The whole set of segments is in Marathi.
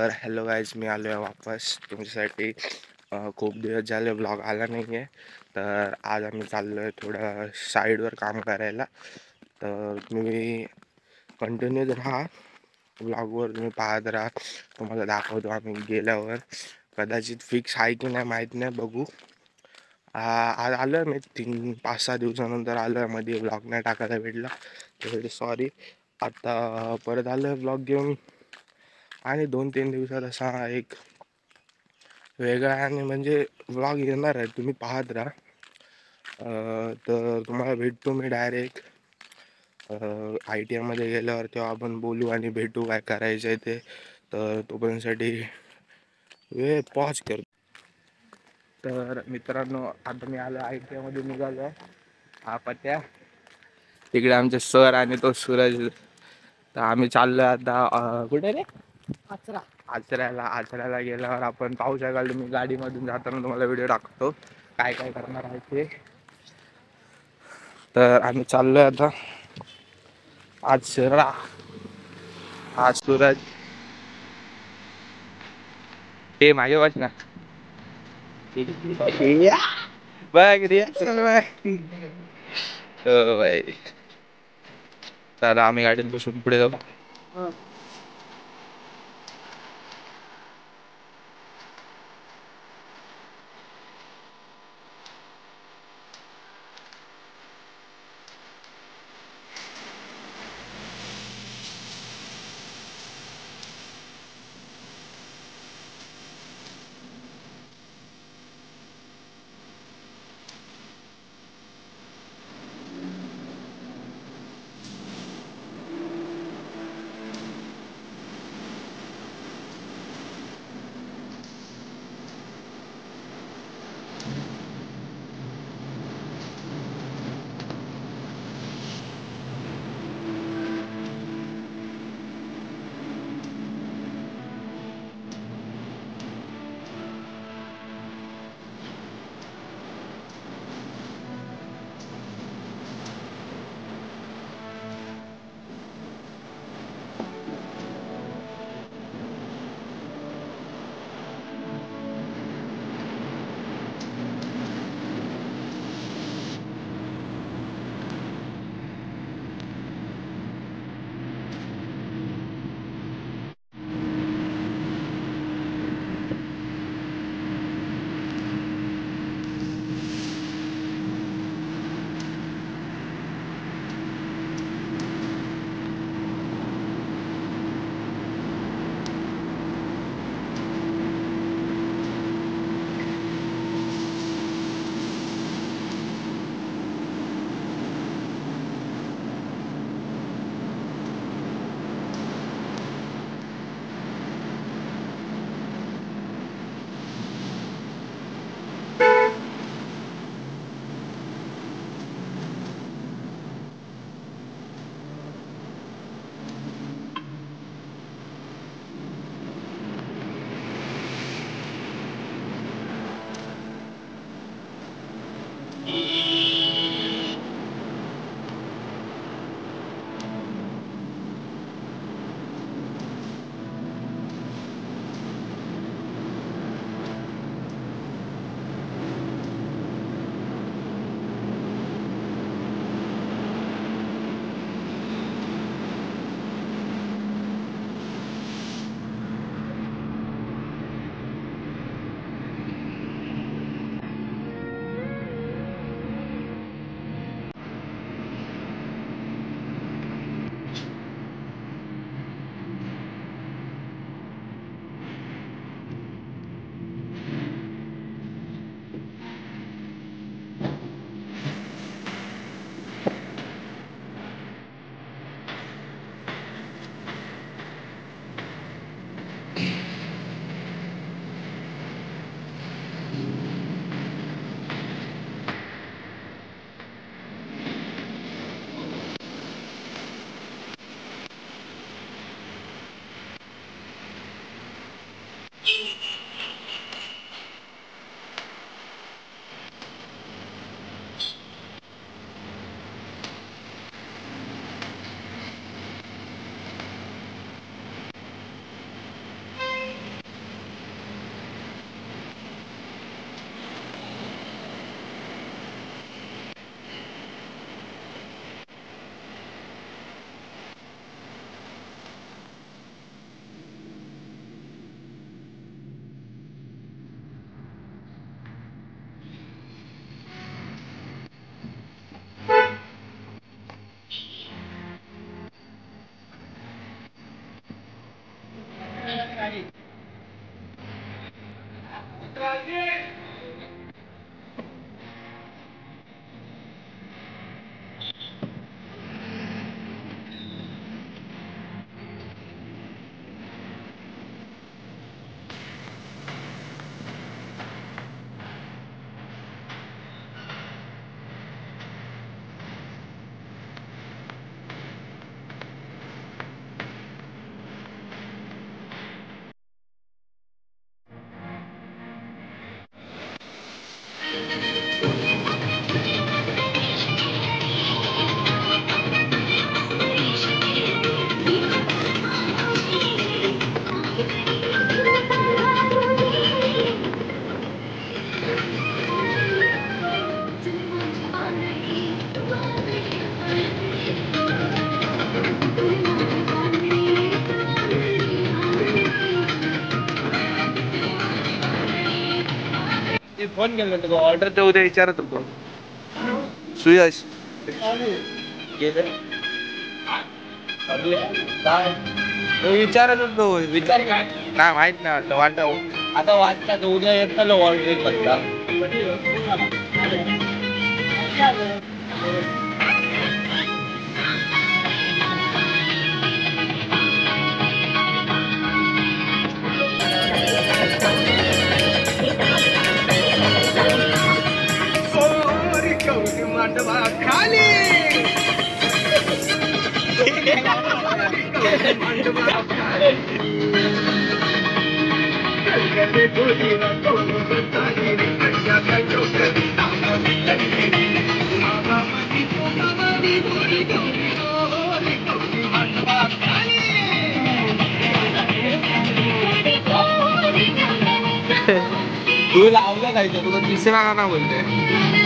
तर हॅलो गाईज, मी आलो आहे वापस तुमच्यासाठी. खूप दिवस झाले ब्लॉग आला नाही आहे. तर आज आम्ही चाललो आहे थोडं साईडवर काम करायला. तर तुम्ही कंटिन्यूच राहा ब्लॉगवर, तुम्ही पाहत राहा. तुम्हाला दाखवतो आम्ही गेल्यावर. कदाचित फिक्स आहे की नाही माहीत नाही, बघू. आज आलो आहे मी 3-5-6 दिवसानंतर आलो आहे. मध्ये ब्लॉग नाही टाकायला भेटला, त्यासाठी सॉरी. आता परत आलो आहे ब्लॉग घेऊन आणि 2-3 दिवसात असा एक वेगळा आणि म्हणजे व्लॉग येणार आहे, तुम्ही पाहत राहा. तर तुम्हाला भेटतो मी डायरेक्ट ITमध्ये गेल्यावर, तेव्हा आपण बोलू आणि भेटू काय करायचं आहे ते. तर तोपर्यंतसाठी वेळ पॉज कर. तर मित्रांनो, आता मी आलो ITमध्ये, निघालो आहे. हा पत्या तिकडे आमचे सर आणि तो सूरज. तर आम्ही चाललो आता कुठे रे? आचऱ्याला गेल्यावर आपण पाहू शकाल. तुम्ही गाडीमधून जाताना तुम्हाला व्हिडिओ टाकतो काय काय करणार आहे ते. तर आम्ही चाललोय आता आचरा. आज सूरज ते मागे बस ना. बघ रिॲक्शन बघ. हो बाई. तर आम्ही गाडीत बसून पुढे जाऊ. फोन केला होता ऑर्डर तर उद्या विचारत होतो सुयश विचारत होतो विचार नाही माहित नाही वाटत आता वाटत उद्या येत ऑर्डर खाली तू लावलं नाही तुला तिसरा गाणं बोलते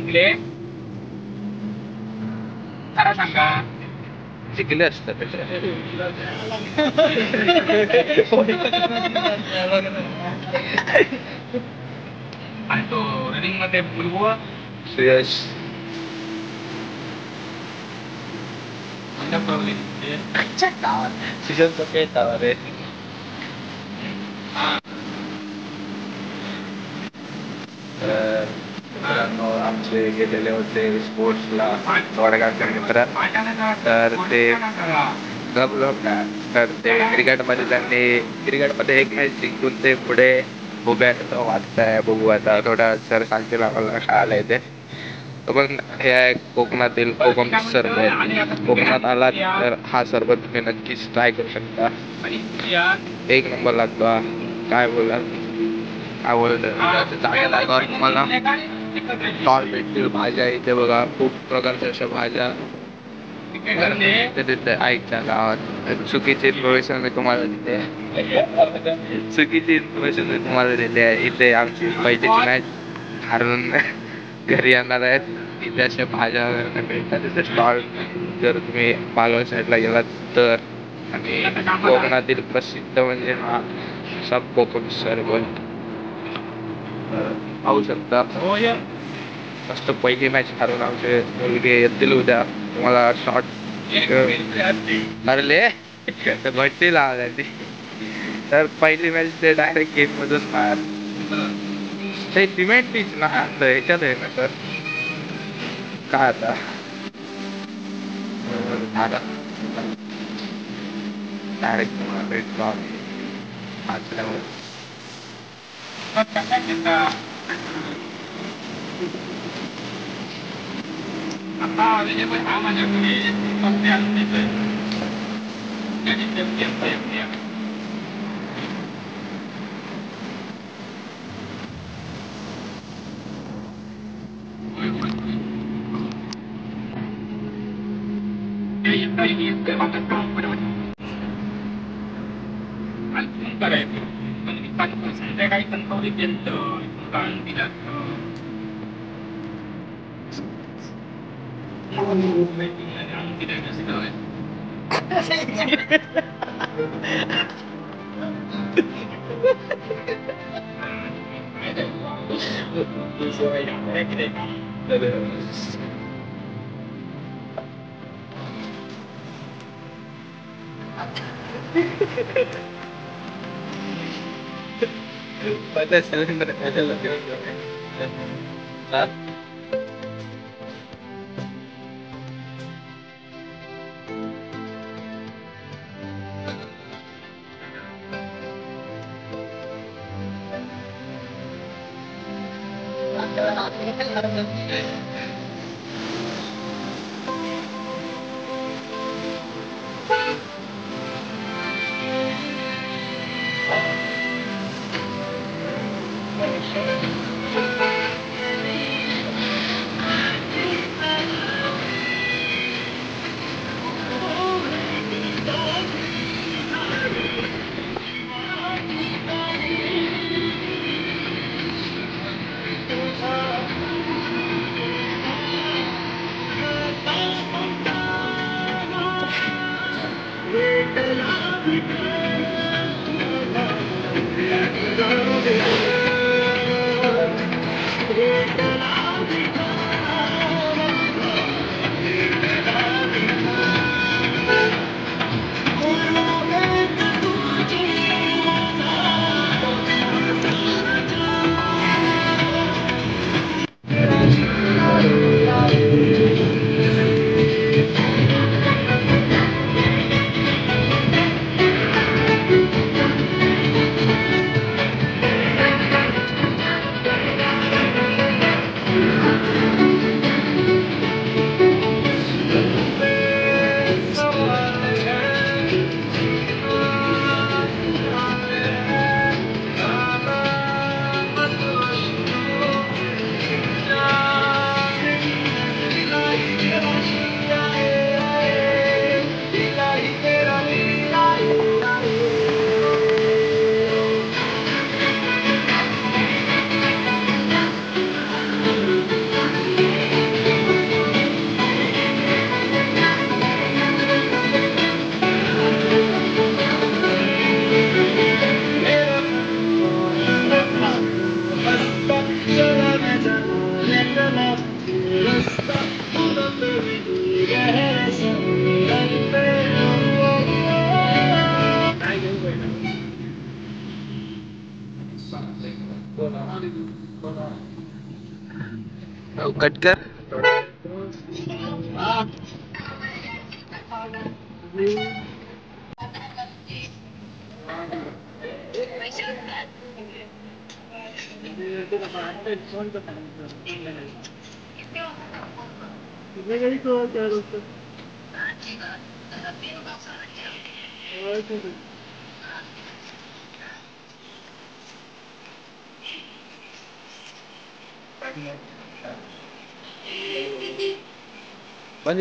शिकले खरं सांगा शिकले असतात आणि तो रनिंग मध्ये पूर्व सुयश रे आमचे गेलेले होते स्पोर्ट्सला वडगावच्या मित्र तर ते तर ते क्रिकेटमध्ये त्यांनी क्रिकेटमध्ये एक मॅच जिंकून ते पुढे उभ्या वाचताय बघू आता थोडा सर सांगतील आम्हाला खेळायला येते पण हे आहे कोकणातील कोकम सरबत कोकणात आलात तर हा सरबत तुम्ही नक्कीच ट्राय करू शकता एक नंबर लागतो काय बोलाल आवडतं तुम्हाला स्टॉल भेटतील भाज्या इथे बघा खूप प्रकारच्या अशा भाज्या ऐकच्या गावात चुकीची इन्फॉर्मेशन मी तुम्हाला देते चुकीची इन्फॉर्मेशन मी तुम्हाला देते इथे आमची पहिलीची मॅच हारून घरी येणार आहेत इथे अशा भाज्या भेटतात तिथे स्टॉल जर तुम्ही पालघर साईडला गेलात तर आणि कोकणातील प्रसिद्ध म्हणजे हा सब कोकम सरबत पाहू शकता मस्त पहिली मॅच हारून आमचे मुलगे येतील उद्या तुम्हाला शॉर्ट अरे भट्टी लावली तर पहिली मॅच ते डायरेक्ट गेम मधून बाहेर ते सिमेंट पिच ना ह्याच्यात आहे ना सर काय आता डायरेक्ट संध्याकाळी कणकवलीत गेलतो दिला pada silinder ada lebih cut कर बंद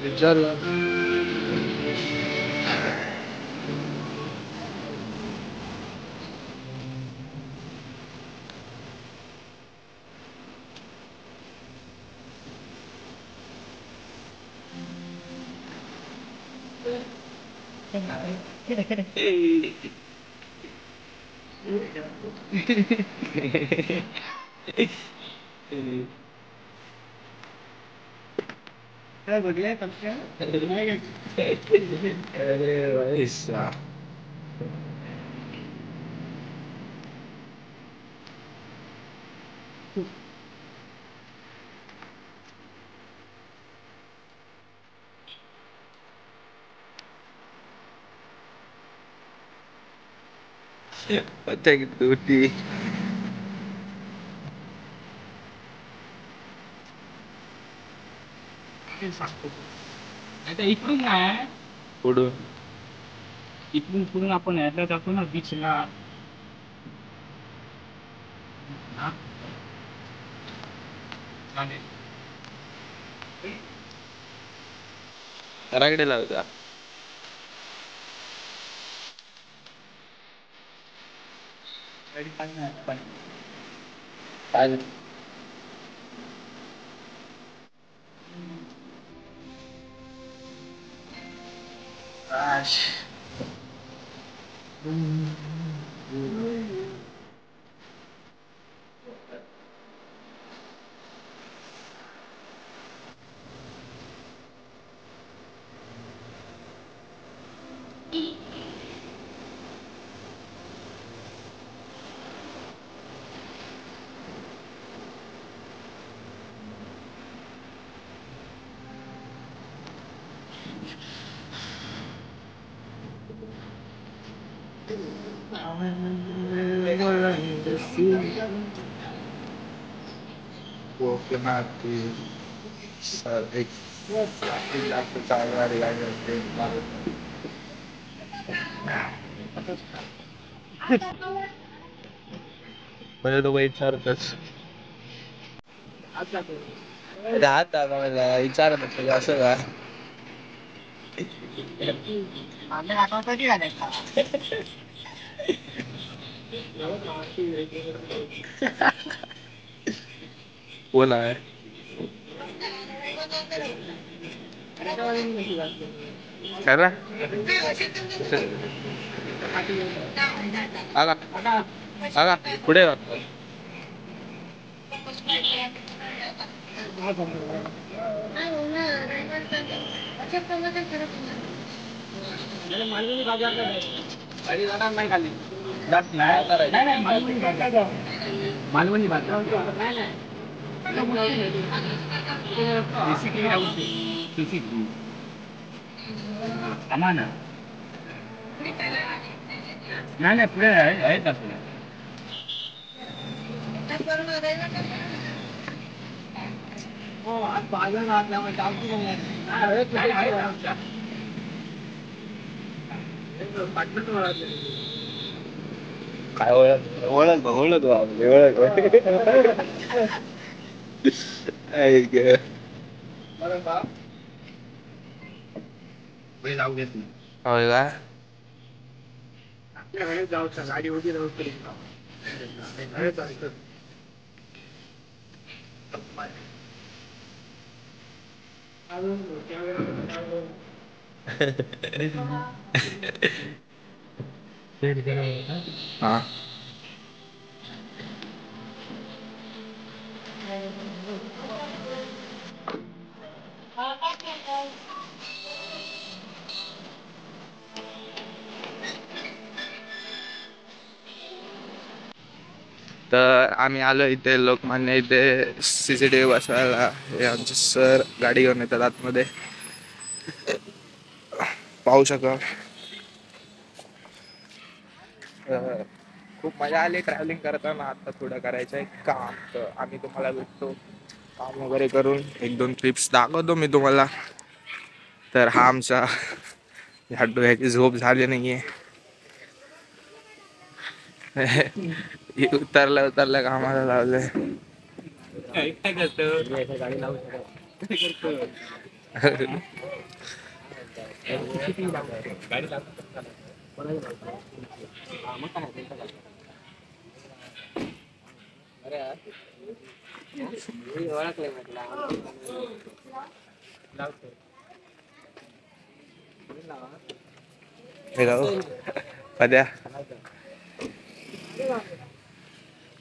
विचार अरे भाई साहब पता है कि टूटी आता इकडून आहे पुढून इकडून पुढून आपण यायला जातो ना बीचला हा चालेल रागडे लावता म्हणजे तो विचारतच राहत मला विचारत असं का कोण आहे खरं आगा आगा पुढे मालवणी भात आम्हाला नाही पुढे आहेत आपल्या काय ओळख ओळख ओळख ओळख जाऊ देत नाही होय का जाऊ गाडी होती जाऊ हा तर आम्ही आलो इथे लोकमान्य इथे CCTV बसवायला हे आमचे सर गाडी घेऊन येतात आतमध्ये पाहू शकाल खूप मजा आली ट्रॅव्हलिंग करताना आता थोडं करायचं आहे काम तर आम्ही तुम्हाला भेटतो काम वगैरे करून 1-2 ट्रिप्स दाखवतो मी तुम्हाला तर हा आमचा ह्याची झोप झाली नाहीये उतरल्या कामाला लावलंय काय करतो गाडी लावू शकतो गाडी ओळखले पद्या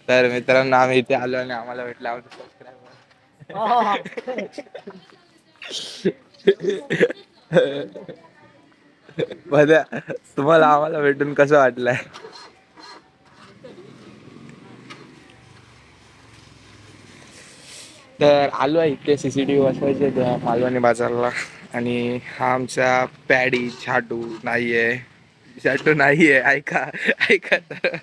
तर मित्रांनो आम्ही इथे आलो आणि आम्हाला भेटलं आमचं पद्या तुम्हाला आम्हाला भेटून कसं वाटलंय तर आलो आहे इथे CCTV बसवायचे त्या मालवणी बाजारला आणि हा आमचा पॅडी झाटू नाहीये ऐका ऐका तर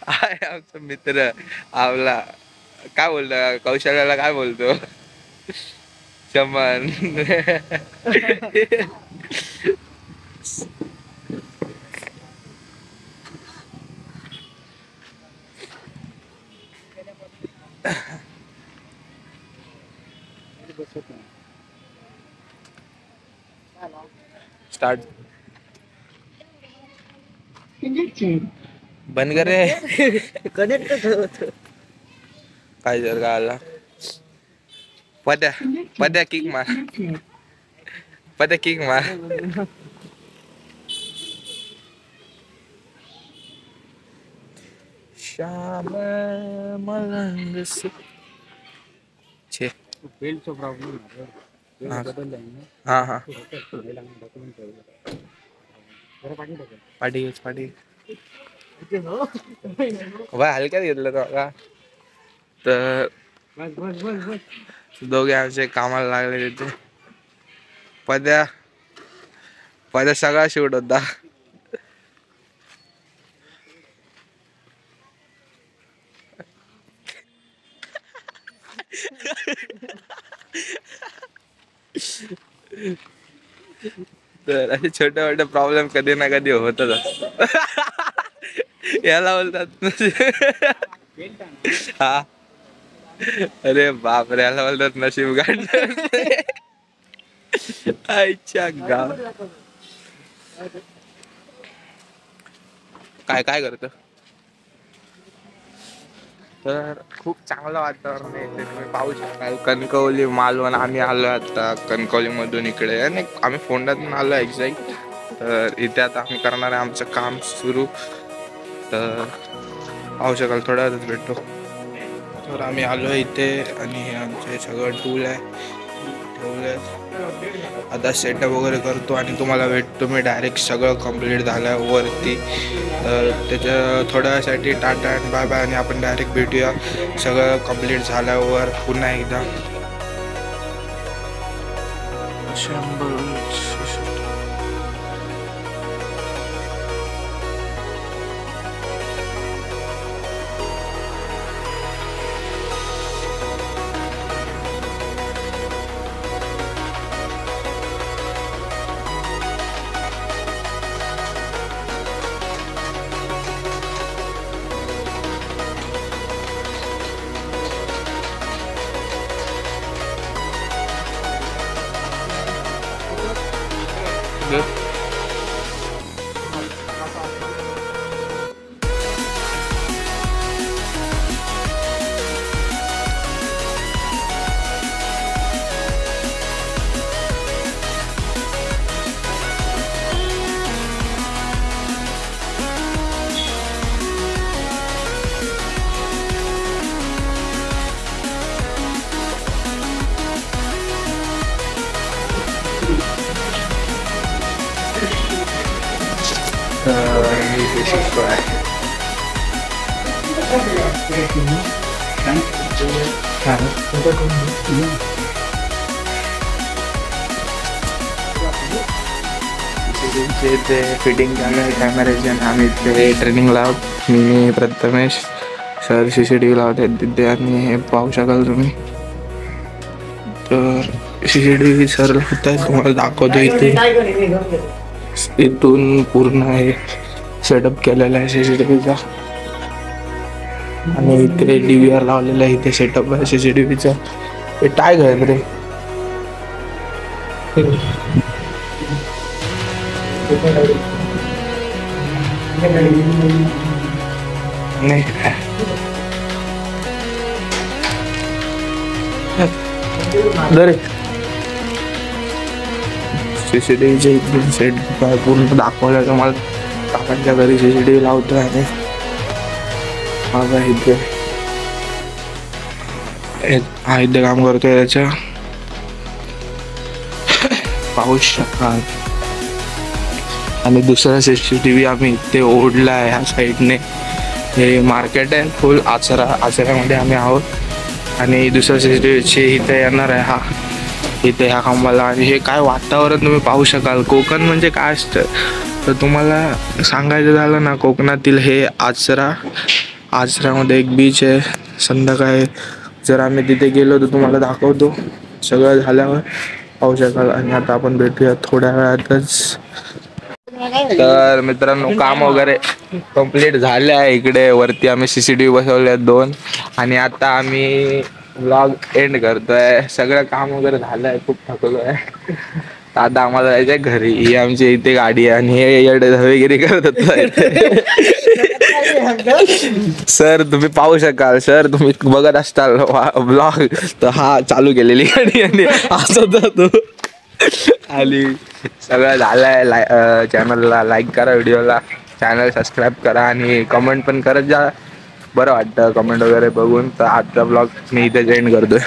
आहे आमचा मित्र आवला काय बोलतो कौशल्याला काय बोलतो चमन स्टार्ट. बंद कर रे. कनेक्ट. काय जर का आला पद्या पद्या किक मार. पद्या किक मार. श्याम मलंग से छे. बेल्टचा प्रॉब्लेम हा बदलला हा हा. पाठी पाठी हलक्यात घेतलं का तर बस बस बस बस. दोघे आमचे कामाला लागले तिथे. पद्या पद्या सगळा शूट होता. तर असे छोटे मोठे प्रॉब्लेम कधी ना कधी होतच असतात. याला बोलतात हा. अरे बापरे, याला बोलतात नशीब काढणं. आईच्या गाव. काय काय करत. तर खूप चांगलं वातावरण आहे इथे, तुम्ही पाहू शकाल. कणकवली मालवण आम्ही आलो आता कणकवली मधून इकडे, आणि आम्ही फोंड्यातून आलो एक्झॅक्ट. तर इथे आता आम्ही करणार आहे आमचं काम सुरू. तर पाहू शकाल, थोड्या वेळातच भेटतो. तर आम्ही आलो इथे आणि हे आमचे सगळं टूल आहे ठेवले. आता सेटअप वगैरे करतो आणि तुम्हाला भेटतो मी डायरेक्ट सगळं कंप्लीट झाल्यावरती. तर त्याच्या थोड्या वेळासाठी टाटा अँड बाय बाय, आणि आपण डायरेक्ट भेटूया सगळं कंप्लीट झाल्यावर पुन्हा एकदा. 100 इथे फिटिंग झालं आहे कॅमेऱ्याचे, आणि आम्ही इथे ट्रेनिंगला मी प्रथमेश सर CCTV लावत आहेत तिथे, आणि हे पाहू शकाल तुम्ही. तर CCTV सर लावत आहेत, तुम्हाला दाखवतो इथे. इथून पूर्ण हे सेटअप केलेला आहे CCTVचा, आणि इथे DVR लावलेला आहे. इथे सेटअप आहे CCTVचा. हे टाय घाल रे. नाही दरे CCTVचे इथून सेट पूर्ण दाखवलं तुम्हाला. काकांच्या घरी CCTV लावतोय, आणि माझा इथे इथे काम करतोय त्याच्या. पाहू शकाल. आणि दुसरा CCTV आम्ही इथे ओढला आहे ह्या साईडने. हे मार्केट आहे फुल आचऱ्यामध्ये आम्ही आहोत, आणि दुसरा CCTV इथे येणार आहे हा इथे ह्या खांबाला. आणि हे काय वातावरण तुम्ही पाहू शकाल. कोकण म्हणजे काय असतं तर तुम्हाला सांगायचं झालं ना, कोकणातील हे आचऱ्यामध्ये एक बीच आहे. संध्याकाळी जर आम्ही तिथे गेलो तर तुम्हाला दाखवतो सगळं झाल्यावर, पाहू शकाल. आणि आता आपण भेटूया थोड्या वेळातच. तर मित्रांनो, काम वगैरे कंप्लीट झाले आहे. इकडे वरती आम्ही CCTV बसवले आहेत 2, आणि आता आम्ही व्लॉग एंड करतोय. सगळं काम वगैरे झालं आहे, खूप थकलो आहे. आता आम्हाला जायचंय घरी. ही आमची इथे गाडी आहे आणि हे येडे धवेगिरी करत होते. सर तुम्ही पाहू शकाल, सर तुम्ही बघत असताल ब्लॉग, तर हा चालू केलेली गाडी आणि हसत होतो. आणि सगळं झालंय. चॅनलला लाईक करा, व्हिडिओला चॅनल सबस्क्राईब करा आणि कमेंट पण करत जा. बरं वाटतं कमेंट वगैरे बघून. तर आजचा ब्लॉग मी इथे एंड करतोय.